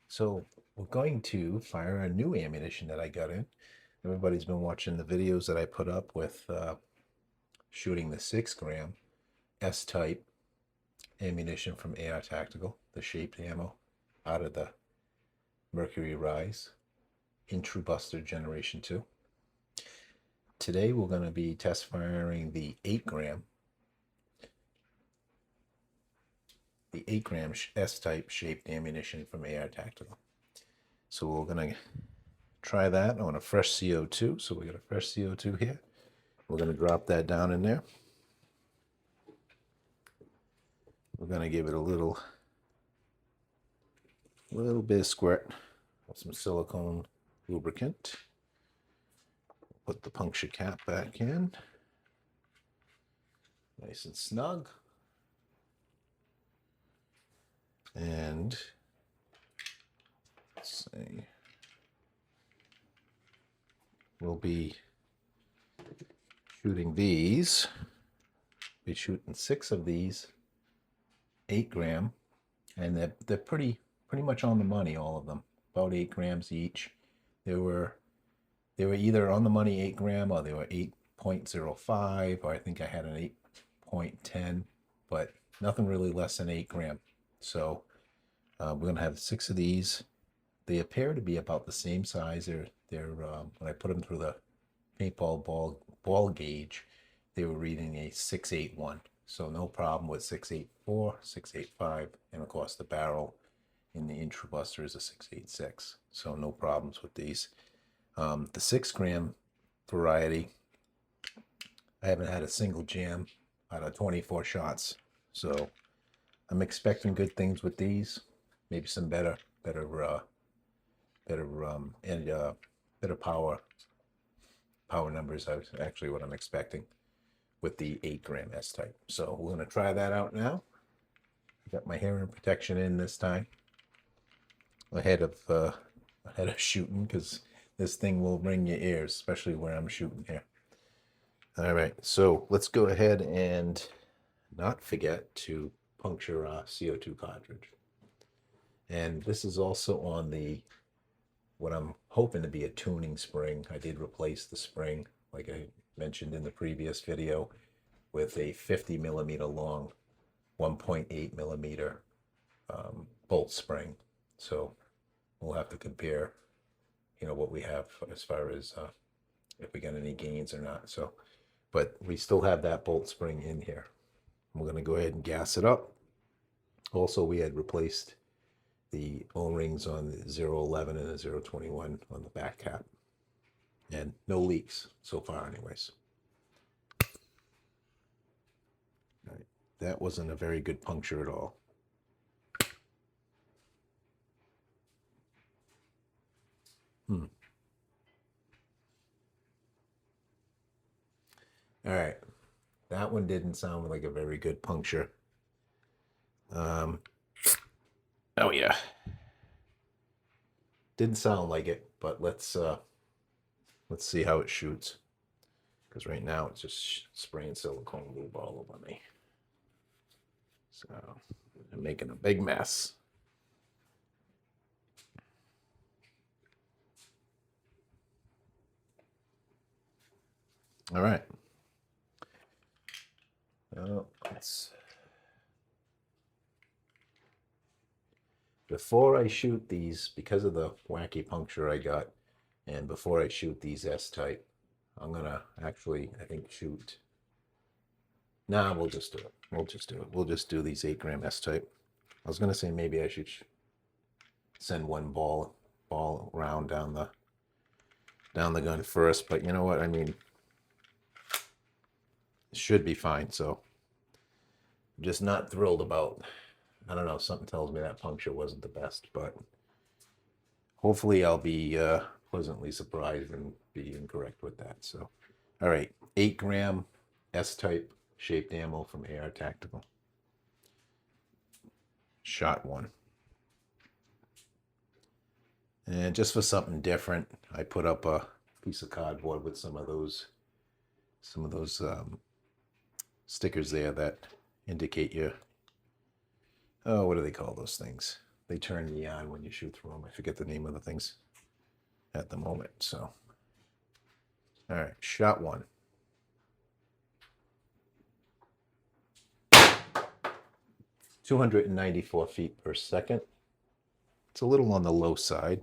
So we're going to fire a new ammunition that I got in. Everybody's been watching the videos that I put up with shooting the 6-gram S-type ammunition from AR Tactical, the shaped ammo out of the Mercury Rise IntruBuster Generation 2. Today we're going to be test firing the 8-gram S-type shaped ammunition from AR Tactical. So we're going to try that on a fresh CO2. So we got a fresh CO2 here. We're going to drop that down in there. We're going to give it a little bit of squirt of some silicone lubricant. Put the puncture cap back in. Nice and snug. And let's see. We'll be shooting these. Be shooting 6 of these 8-gram, and they're pretty much on the money, all of them. About 8 grams each. They were either on the money 8-gram, or they were 8.05, or I think I had an 8.10, but nothing really less than 8-gram. So we're gonna have 6 of these. They appear to be about the same size. They're when I put them through the paintball ball gauge, they were reading a 681. So no problem with 684, 685, and of course the barrel in the IntruBuster is a 686. So no problems with these. The 6-gram variety, I haven't had a single jam out of 24 shots. So I'm expecting good things with these. Maybe some better power numbers. Is actually what I'm expecting with the 8-gram S-type. So we're going to try that out now. Got my hearing protection in this time ahead of shooting, because this thing will ring your ears, especially where I'm shooting here. All right, so let's go ahead and not forget to puncture our CO2 cartridge. And this is also on the what I'm hoping to be a tuning spring. I did replace the spring, like I mentioned in the previous video, with a 50 millimeter long 1.8 millimeter bolt spring. So we'll have to compare, what we have as far as if we got any gains or not. So, but we still have that bolt spring in here. We're going to go ahead and gas it up. Also, we had replaced the O-rings on the 011 and the 021 on the back cap. And no leaks so far anyways. All right. That wasn't a very good puncture at all. All right. That one didn't sound like a very good puncture. Oh yeah. Didn't sound like it, but let's see how it shoots. Because right now it's just spraying silicone lube all over me. So I'm making a big mess. All right. Before I shoot these, because of the wacky puncture I got, and before I shoot these S-type, I'm gonna actually, I think, shoot. Nah, we'll just do it. We'll just do these 8-gram S-type. I was gonna say maybe I should send one ball round down the gun first, but you know what? I mean, it should be fine. So I'm just not thrilled about. I don't know. Something tells me that puncture wasn't the best, but hopefully I'll be pleasantly surprised and be incorrect with that. So, all right, 8-gram S-type shaped ammo from AR Tactical. Shot 1. And just for something different, I put up a piece of cardboard with some of those stickers there that indicate your, what do they call those things? they turn the eye when you shoot through them. I forget the name of the things at the moment. So, all right, shot one. (294 feet per second). It's a little on the low side,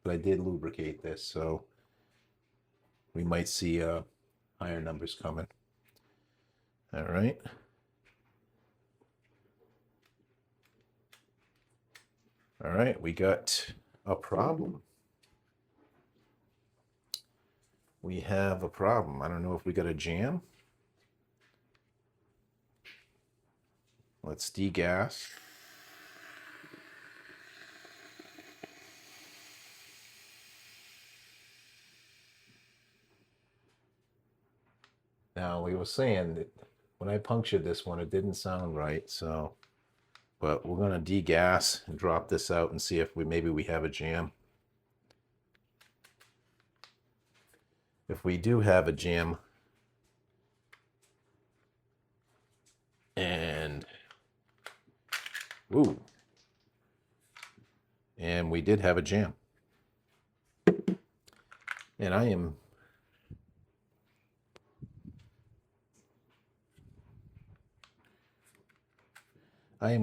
but I did lubricate this, so we might see higher numbers coming. All right. All right, we got a problem. We have a problem. I don't know if we got a jam. Let's degas. Now, we were saying that when I punctured this one, it didn't sound right, so, but we're gonna degas and drop this out and see if maybe we have a jam. If we do have a jam, and ooh, and we did have a jam, and I am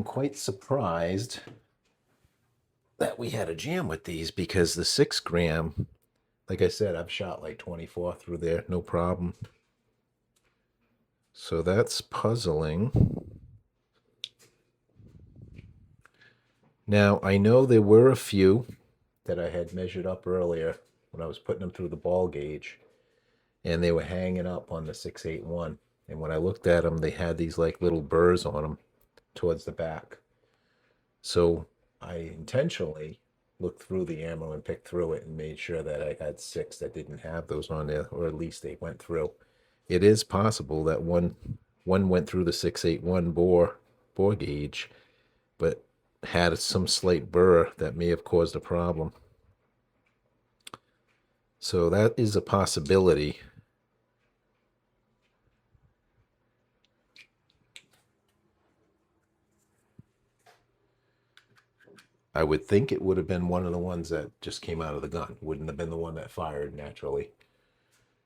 quite surprised that we had a jam with these, because the 6 gram, like I said, I've shot like 24 through there, no problem. So that's puzzling. Now, I know there were a few that I had measured up earlier when I was putting them through the ball gauge, and they were hanging up on the 681. And when I looked at them, they had these like little burrs on them towards the back. So I intentionally looked through the ammo and picked through it and made sure that I had 6 that didn't have those on there, or at least they went through. It is possible that one went through the 681 bore gauge, but had some slight burr that may have caused a problem. So that is a possibility. I would think it would have been one of the ones that just came out of the gun. Wouldn't have been the one that fired naturally.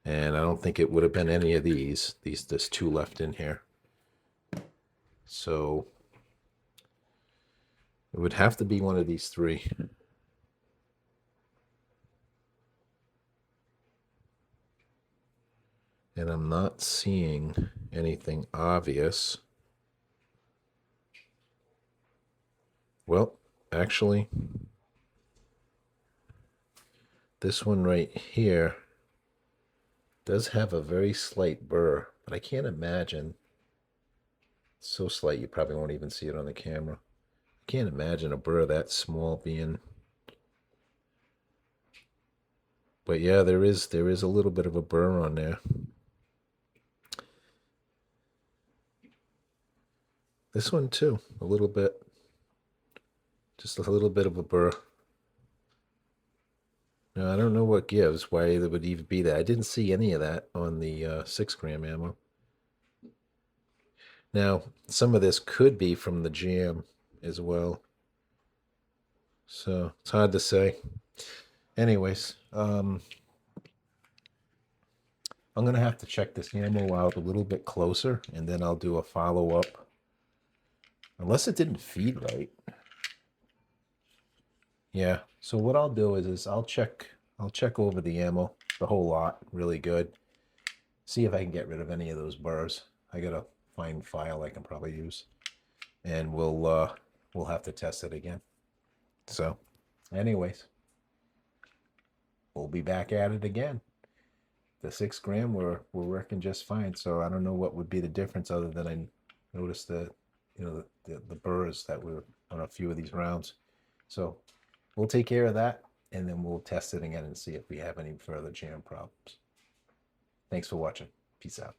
And I don't think it would have been any of these. There's 2 left in here. So it would have to be one of these 3. And I'm not seeing anything obvious. Well, actually, this one right here does have a very slight burr, but I can't imagine. It's so slight you probably won't even see it on the camera. I can't imagine a burr that small being. But yeah, there is a little bit of a burr on there. This one too, a little bit. Just a little bit of a burr. Now, I don't know what gives, why there would even be that. I didn't see any of that on the 6 gram ammo. Now, some of this could be from the jam as well. So, it's hard to say. Anyways, I'm going to have to check this ammo out a little bit closer, and then I'll do a follow-up. Unless it didn't feed right. Yeah, so what I'll do is I'll check over the ammo, the whole lot, really good. See if I can get rid of any of those burrs. I got a fine file I can probably use. And we'll have to test it again. So, anyways, we'll be back at it again. The 6 gram we're working just fine, so I don't know what would be the difference, other than I noticed the burrs that were on a few of these rounds. So we'll take care of that, and then we'll test it again and see if we have any further jam problems. Thanks for watching. Peace out.